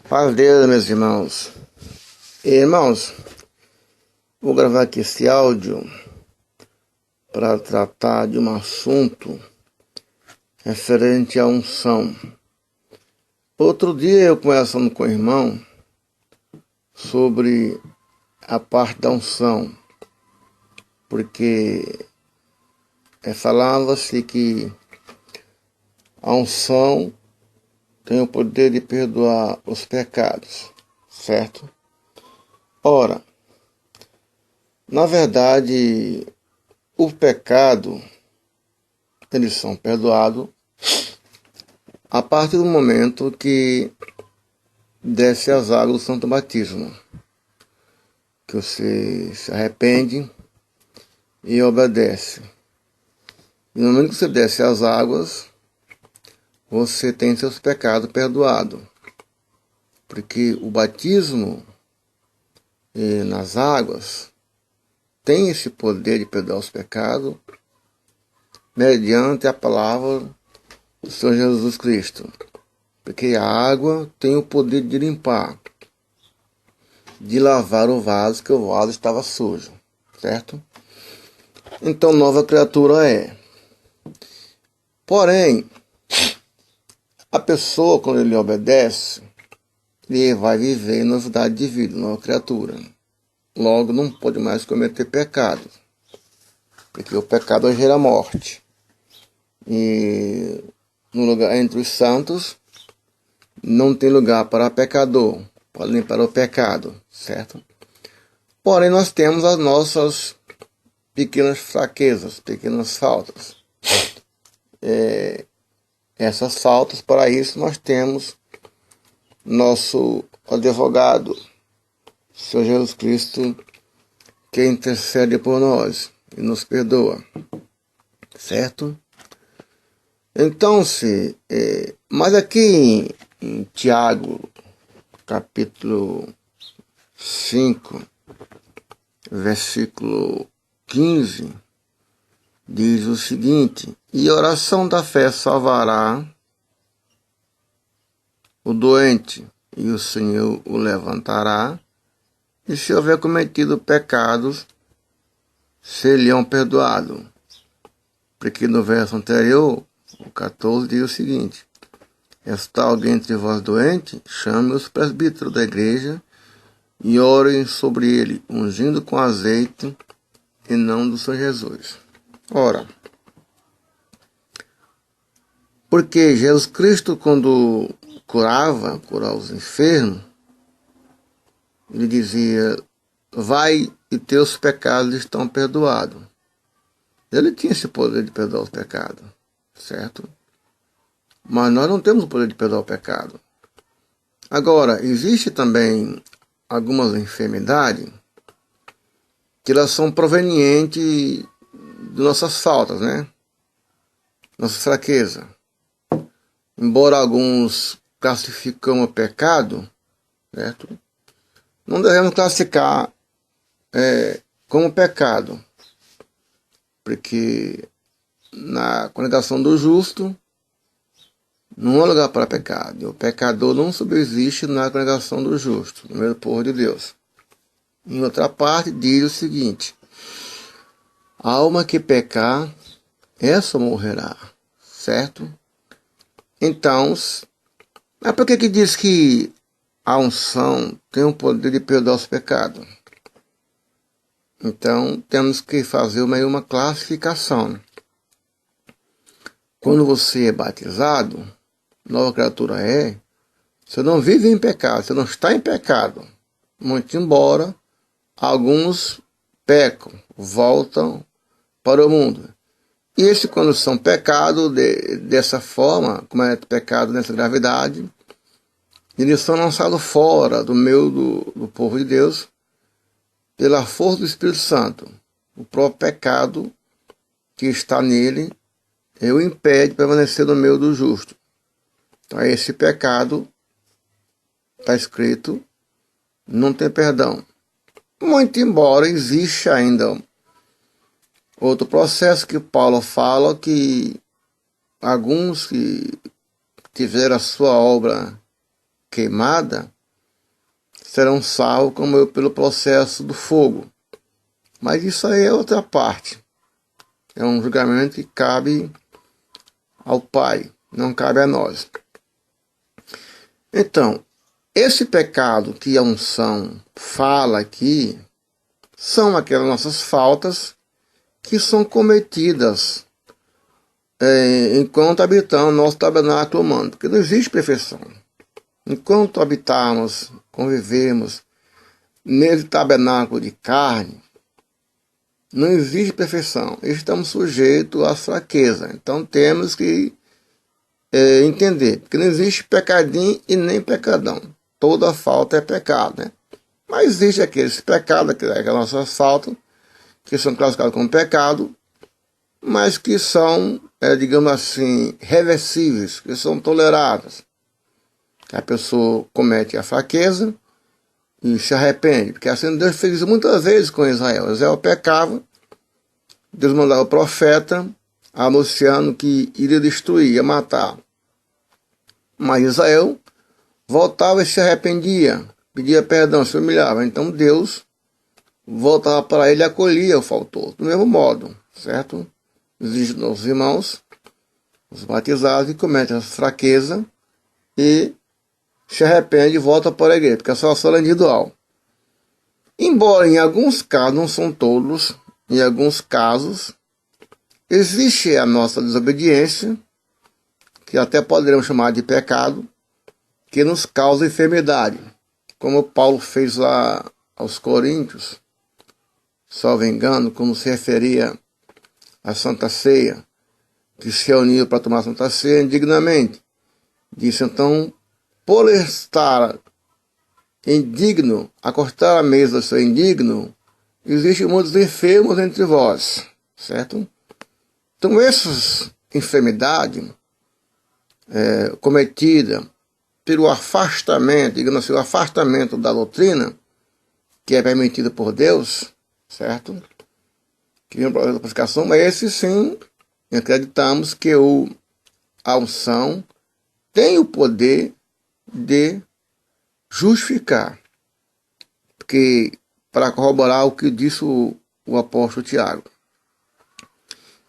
Paz de Deus, meus irmãos. Irmãos, vou gravar aqui esse áudio para tratar de um assunto referente à unção. Outro dia eu conversando com o irmão sobre a parte da unção, porque falava-se que a unção tem o poder de perdoar os pecados, certo? Ora, na verdade, o pecado, eles são perdoados a partir do momento que desce as águas do Santo Batismo, que você se arrepende e obedece. E no momento que você desce as águas, você tem seus pecados perdoados, porque o batismo nas águas tem esse poder de perdoar os pecados mediante a palavra do Senhor Jesus Cristo, porque a água tem o poder de limpar, de lavar o vaso, que o vaso estava sujo, certo? Então nova criatura é. Porém, a pessoa, quando ele obedece, ele vai viver em novidade de vida, nova criatura. Logo, não pode mais cometer pecado, porque o pecado gera morte. E no lugar entre os santos, não tem lugar para pecador, para limpar o pecado, certo? Porém, nós temos as nossas pequenas fraquezas, pequenas faltas. Essas faltas, para isso, nós temos nosso advogado, Senhor Jesus Cristo, que intercede por nós e nos perdoa, certo? Então, mas aqui em Tiago, capítulo 5, versículo 15, diz o seguinte: e a oração da fé salvará o doente, e o Senhor o levantará, e se houver cometido pecados, serão perdoados. Porque no verso anterior, o 14, diz o seguinte: está alguém entre vós doente? Chame os presbíteros da igreja e orem sobre ele, ungindo com azeite em nome do Senhor Jesus. Ora, porque Jesus Cristo, quando curava os enfermos, ele dizia: vai e teus pecados estão perdoados. Ele tinha esse poder de perdoar os pecados, certo? Mas nós não temos o poder de perdoar o pecado. Agora, existe também algumas enfermidades que elas são provenientes de nossas faltas, né? Nossa fraqueza. Embora alguns classificam o pecado, certo? Não devemos classificar como pecado, porque na congregação do justo não há lugar para pecado. E o pecador não subsiste na congregação do justo, no meio do povo de Deus. Em outra parte, diz o seguinte: a alma que pecar, essa morrerá, certo? Então, mas por que diz que a unção tem o poder de perdoar os pecados? Então, temos que fazer uma classificação. Quando você é batizado, nova criatura você não vive em pecado, você não está em pecado. Muito embora alguns pecam, voltam para o mundo. E esses, quando são pecados dessa forma, como é pecado nessa gravidade, eles são lançados fora do meio do povo de Deus pela força do Espírito Santo. O próprio pecado que está nele o impede de permanecer no meio do justo. Então esse pecado, está escrito, não tem perdão. Muito embora exista ainda outro processo que Paulo fala, que alguns que tiveram a sua obra queimada, serão salvos como eu pelo processo do fogo. Mas isso aí é outra parte. É um julgamento que cabe ao Pai, não cabe a nós. Então, esse pecado que a unção fala aqui são aquelas nossas faltas que são cometidas enquanto habitamos no nosso tabernáculo humano, porque não existe perfeição. Enquanto habitamos, convivemos nesse tabernáculo de carne, não existe perfeição. Estamos sujeitos à fraqueza. Então temos que entender, porque não existe pecadinho e nem pecadão. Toda falta é pecado, né? Mas existe aqueles pecados, aquelas nossas faltas, que são classificados como pecado, mas que são, digamos assim, reversíveis, que são toleradas. A pessoa comete a fraqueza e se arrepende, porque assim Deus fez isso muitas vezes com Israel. Israel pecava, Deus mandava o profeta anunciando que iria destruir, ia matar. Mas Israel voltava e se arrependia, pedia perdão, se humilhava. Então Deus voltava para ele e acolhia o faltoso. Do mesmo modo, certo? Existe nossos irmãos, os batizados, que cometem a fraqueza e se arrepende e volta para a igreja, porque é só a sola individual. Embora em alguns casos, não são todos, em alguns casos, existe a nossa desobediência, que até poderemos chamar de pecado, que nos causa enfermidade, como Paulo fez lá aos Coríntios, salvo engano, como se referia à Santa Ceia, que se reuniu para tomar a Santa Ceia indignamente. Disse então, por estar indigno, acostar à mesa ser indigno, existem muitos enfermos entre vós, certo? Então essas enfermidades cometidas pelo afastamento, digamos assim, o afastamento da doutrina, que é permitido por Deus, certo? Que vem o processo da purificação, mas esse sim, acreditamos que a unção tem o poder de justificar. Porque, para corroborar o que disse o apóstolo Tiago,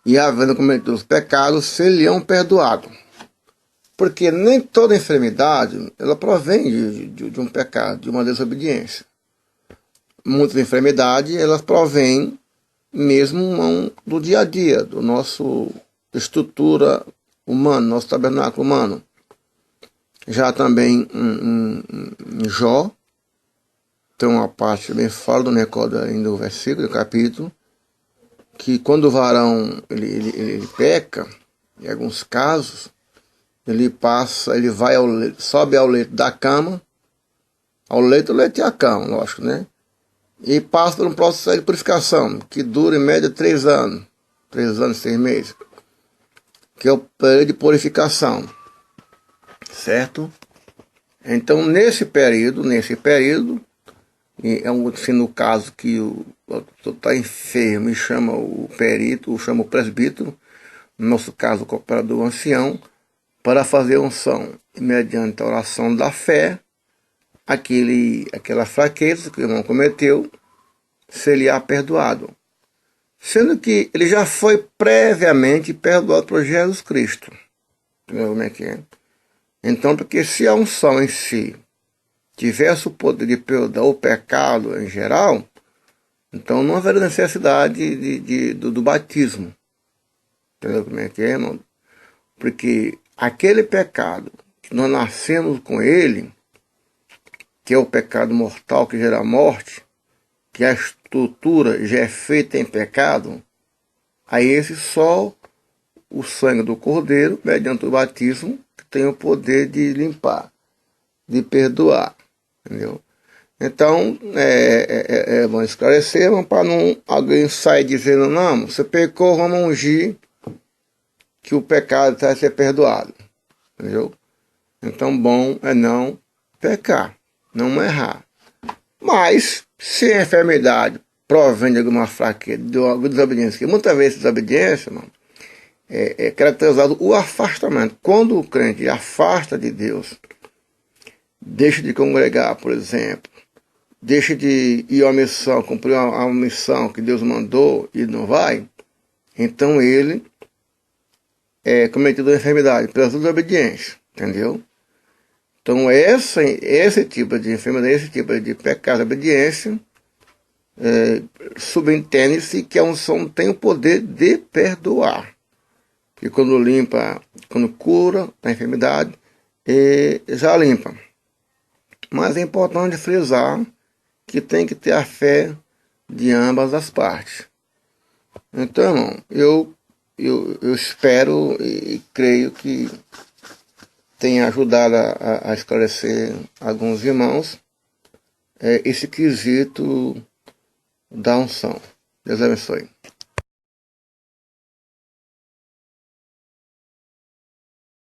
e havendo cometido os pecados, seriam perdoados. Porque nem toda enfermidade, ela provém de um pecado, de uma desobediência. Muitas enfermidades, elas provêm mesmo do dia a dia, do nosso estrutura humana, nosso tabernáculo humano. Já também em Jó, tem uma parte bem fora, não me recordo ainda o versículo, o capítulo, que quando o varão ele peca, em alguns casos, ele vai sobe ao leito da cama, o leito e a cama, lógico, né? E passa por um processo de purificação, que dura em média 3 anos, 3 anos, 6 meses, que é o período de purificação, certo? Então, nesse período, se no caso que o pessoa está enfermo e chama o perito, ou chama o presbítero, no nosso caso o cooperador ancião, para fazer unção, e mediante a oração da fé, aquela fraqueza que o irmão cometeu, seria perdoado. Sendo que ele já foi previamente perdoado por Jesus Cristo. Entendeu como é que é? Então, porque se a unção em si tivesse o poder de perdoar o pecado em geral, então não haveria necessidade do batismo. Entendeu como é que é, irmão? Porque aquele pecado que nós nascemos com ele, que é o pecado mortal que gera morte, que a estrutura já é feita em pecado, aí esse só o sangue do Cordeiro, mediante o batismo, que tem o poder de limpar, de perdoar, entendeu? Então, vamos esclarecer, para não alguém sair dizendo, não, você pecou, vamos ungir, que o pecado vai ser perdoado, entendeu? Então, bom é não pecar, não errar. Mas, se a enfermidade provém de alguma fraqueza, de alguma desobediência, que muitas vezes desobediência, mano, é caracterizado o afastamento. Quando o crente afasta de Deus, deixa de congregar, por exemplo, deixa de ir à missão, cumprir a missão que Deus mandou e não vai, então ele é cometido uma enfermidade pela desobediência, entendeu? Então esse tipo de enfermidade, esse tipo de pecado de obediência, subentende-se que a unção tem o poder de perdoar. Porque quando limpa, quando cura a enfermidade, já limpa. Mas é importante frisar que tem que ter a fé de ambas as partes. Então, irmão, eu espero e creio que tenha ajudado a esclarecer alguns irmãos esse quesito da unção. Deus abençoe.